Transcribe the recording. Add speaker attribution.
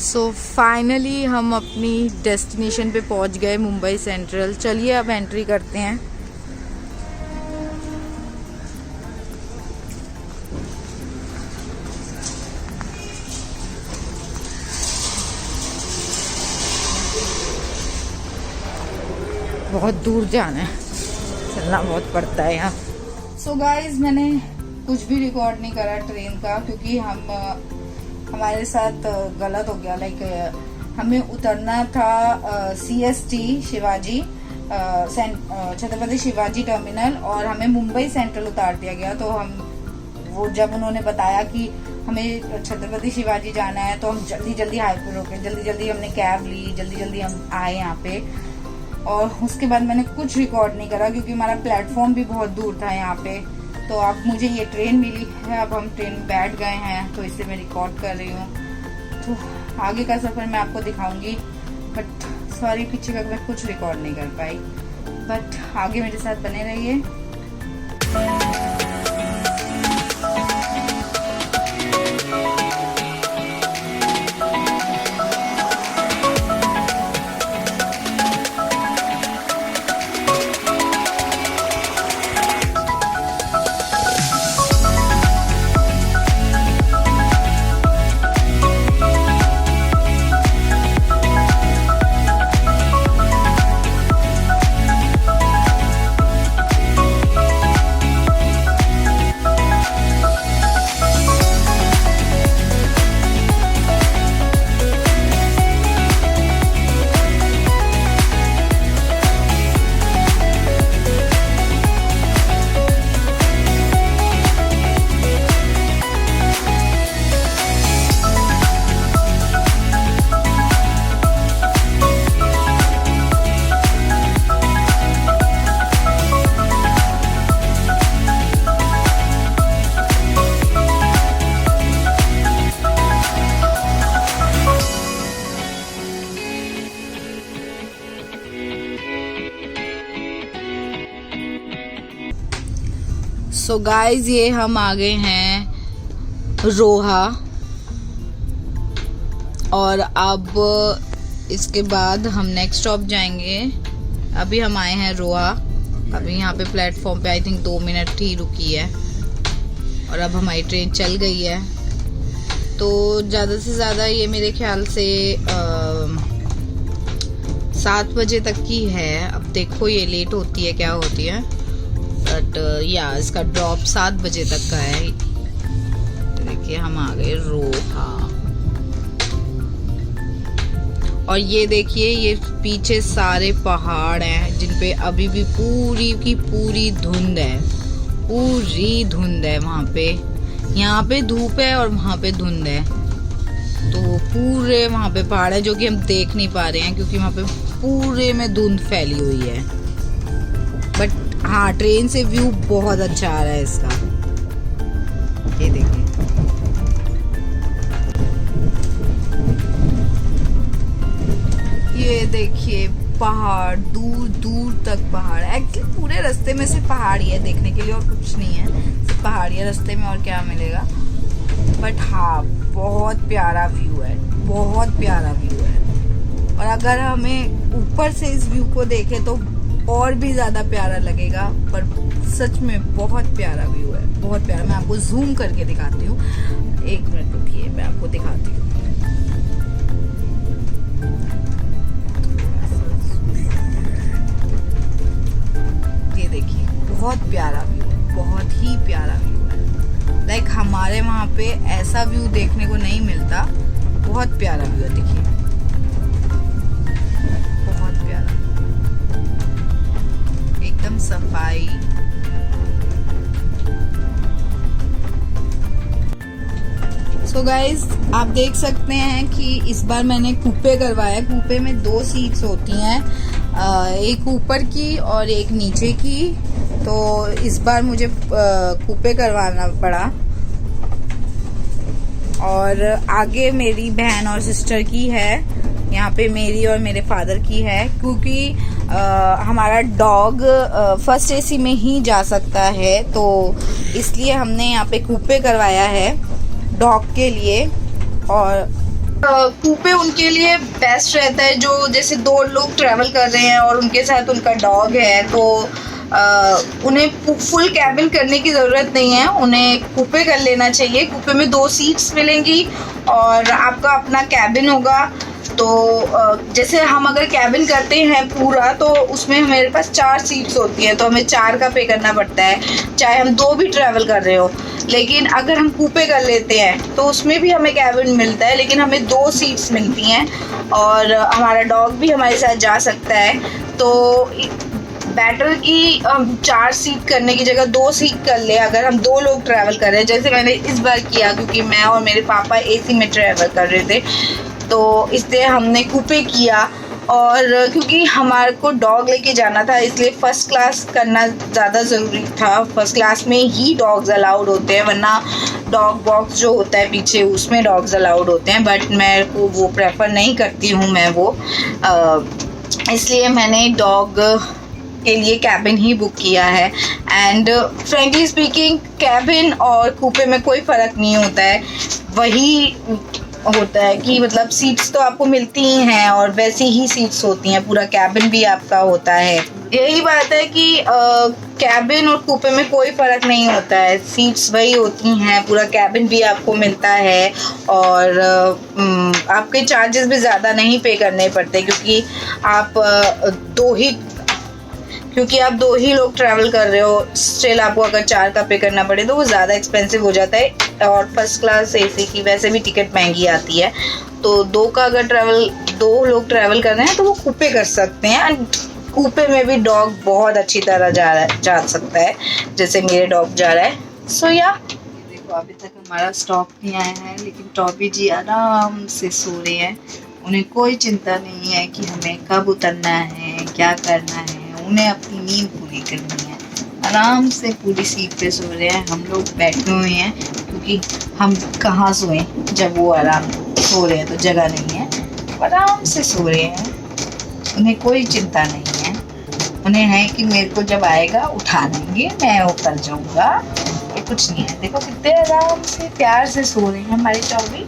Speaker 1: So finally हम अपनी destination पे पहुंच गए, मुंबई सेंट्रल। चलिए अब एंट्री करते हैं। बहुत दूर जाना है, चलना बहुत पड़ता है यहाँ। सो गाइज, मैंने कुछ भी रिकॉर्ड नहीं करा ट्रेन का, क्योंकि हमारे साथ गलत हो गया। लाइक हमें उतरना था CST शिवाजी, छत्रपति शिवाजी टर्मिनल, और हमें मुंबई सेंट्रल उतार दिया गया। तो वो जब उन्होंने बताया कि हमें छत्रपति शिवाजी जाना है, तो हम जल्दी जल्दी हाईवे रोके, जल्दी जल्दी हमने कैब ली, जल्दी जल्दी हम आए यहाँ पे। और उसके बाद मैंने कुछ रिकॉर्ड नहीं करा, क्योंकि हमारा प्लेटफॉर्म भी बहुत दूर था यहाँ पे। तो अब मुझे ये ट्रेन मिली है, अब हम ट्रेन में बैठ गए हैं, तो इससे मैं रिकॉर्ड कर रही हूँ। तो आगे का सफ़र मैं आपको दिखाऊंगी, बट सॉरी पीछे का मैं कुछ रिकॉर्ड नहीं कर पाई। बट आगे मेरे साथ बने रहिए। सो गाइज, ये हम आ गए हैं रोहा, और अब इसके बाद हम नेक्स्ट स्टॉप जाएंगे। अभी हम आए हैं रोहा। अभी यहाँ पे प्लेटफॉर्म पे आई थिंक 2 मिनट ही रुकी है, और अब हमारी ट्रेन चल गई है। तो ज़्यादा से ज़्यादा ये मेरे ख्याल से 7 बजे तक की है। अब देखो ये लेट होती है क्या होती है, बट या इसका ड्रॉप 7 बजे तक का है। देखिए हम आ गए रोहा, और ये देखिए ये पीछे सारे पहाड़ हैं, जिन पे अभी भी पूरी की पूरी धुंध है, पूरी धुंध है वहाँ पे। यहाँ पे धूप है और वहाँ पे धुंध है। तो पूरे वहाँ पे पहाड़ है जो कि हम देख नहीं पा रहे हैं, क्योंकि वहाँ पे पूरे में धुंध फैली हुई है। बट हाँ, ट्रेन से व्यू बहुत अच्छा आ रहा है इसका। ये देखिए, ये देखिए पहाड़, दूर दूर तक पहाड़। एक्चुअली पूरे रास्ते में सिर्फ पहाड़ ही है देखने के लिए, और कुछ नहीं है, सिर्फ पहाड़ है रास्ते में, और क्या मिलेगा। बट हाँ, बहुत प्यारा व्यू है, बहुत प्यारा व्यू है। और अगर हमें ऊपर से इस व्यू को देखें तो और भी ज़्यादा प्यारा लगेगा। पर सच में बहुत प्यारा व्यू है, बहुत प्यारा। मैं आपको जूम करके दिखाती हूँ, 1 मिनट रुकिए, मैं आपको दिखाती हूँ। ये देखिए, बहुत प्यारा व्यू, बहुत ही प्यारा व्यू है। लाइक हमारे वहाँ पे ऐसा व्यू देखने को नहीं मिलता। बहुत प्यारा व्यू है, देखिए बहुत प्यारा, एकदम सफाई। सो गाइज, आप देख सकते हैं कि इस बार मैंने कूपे करवाया। कूपे में 2 सीट्स होती हैं, एक ऊपर की और एक नीचे की। तो इस बार मुझे कूपे करवाना पड़ा। और आगे मेरी बहन और सिस्टर की है, यहाँ पे मेरी और मेरे फादर की है, क्योंकि हमारा डॉग फर्स्ट AC में ही जा सकता है, तो इसलिए हमने यहाँ पे कूपे करवाया है डॉग के लिए। और कूपे उनके लिए बेस्ट रहता है जो जैसे 2 लोग ट्रैवल कर रहे हैं और उनके साथ उनका डॉग है, तो उन्हें फुल कैबिन करने की ज़रूरत नहीं है, उन्हें कूपे कर लेना चाहिए। कूपे में 2 सीट्स मिलेंगी और आपका अपना कैबिन होगा। तो जैसे हम अगर कैबिन करते हैं पूरा तो उसमें हमारे पास 4 सीट्स होती हैं, तो हमें 4 का पे करना पड़ता है, चाहे हम 2 भी ट्रैवल कर रहे हो। लेकिन अगर हम कूपे कर लेते हैं तो उसमें भी हमें कैबिन मिलता है, लेकिन हमें 2 सीट्स मिलती हैं और हमारा डॉग भी हमारे साथ जा सकता है। तो बेटर कि हम 4 सीट करने की जगह 2 सीट कर ले अगर हम 2 लोग ट्रैवल कर रहे हैं, जैसे मैंने इस बार किया क्योंकि मैं और मेरे पापा AC में ट्रैवल कर रहे थे, तो इसलिए हमने कूपे किया। और क्योंकि हमारे को डॉग लेके जाना था इसलिए फ़र्स्ट क्लास करना ज़्यादा ज़रूरी था। फ़र्स्ट क्लास में ही डॉग्स अलाउड होते हैं, वरना डॉग बॉक्स जो होता है पीछे उसमें डॉग्स अलाउड होते हैं, बट मैं वो प्रेफर नहीं करती हूँ मैं वो, इसलिए मैंने डॉग के लिए कैबिन ही बुक किया है। एंड फ्रेंकली स्पीकिंग कैबिन और कूपे में कोई फ़र्क नहीं होता है, वही होता है कि मतलब सीट्स तो आपको मिलती ही हैं और वैसी ही सीट्स होती हैं, पूरा कैबिन भी आपका होता है। यही बात है कि कैबिन और कूपे में कोई फ़र्क नहीं होता है, सीट्स वही होती हैं, पूरा कैबिन भी आपको मिलता है और आपके चार्जेस भी ज़्यादा नहीं पे करने पड़ते क्योंकि आप आप 2 ही लोग ट्रैवल कर रहे हो। स्टिल आपको अगर 4 का पे करना पड़े तो वो ज़्यादा एक्सपेंसिव हो जाता है और फर्स्ट क्लास AC की वैसे भी टिकट महंगी आती है। तो 2 लोग ट्रैवल कर रहे हैं तो वो कूपे कर सकते हैं। एंड कूपे में भी डॉग बहुत अच्छी तरह जा सकता है, जैसे मेरे डॉग जा रहा है। सो या देखो अभी तक हमारा स्टॉप नहीं आया है, लेकिन टॉबी जी आराम से सो रहे हैं, उन्हें कोई चिंता नहीं है कि हमें कब उतरना है, क्या करना है, उन्हें अपनी नींद पूरी करनी है। आराम से पूरी सीट पे सो रहे हैं, हम लोग बैठे हुए हैं क्योंकि हम कहाँ सोएं जब वो आराम सो रहे हैं तो जगह नहीं है, आराम से सो रहे हैं, उन्हें कोई चिंता नहीं है। उन्हें है कि मेरे को जब आएगा उठा देंगे, मैं उतर जाऊँगा, ये कुछ नहीं है। देखो कितने आराम से प्यार से सो रहे हैं हमारी टॉबी।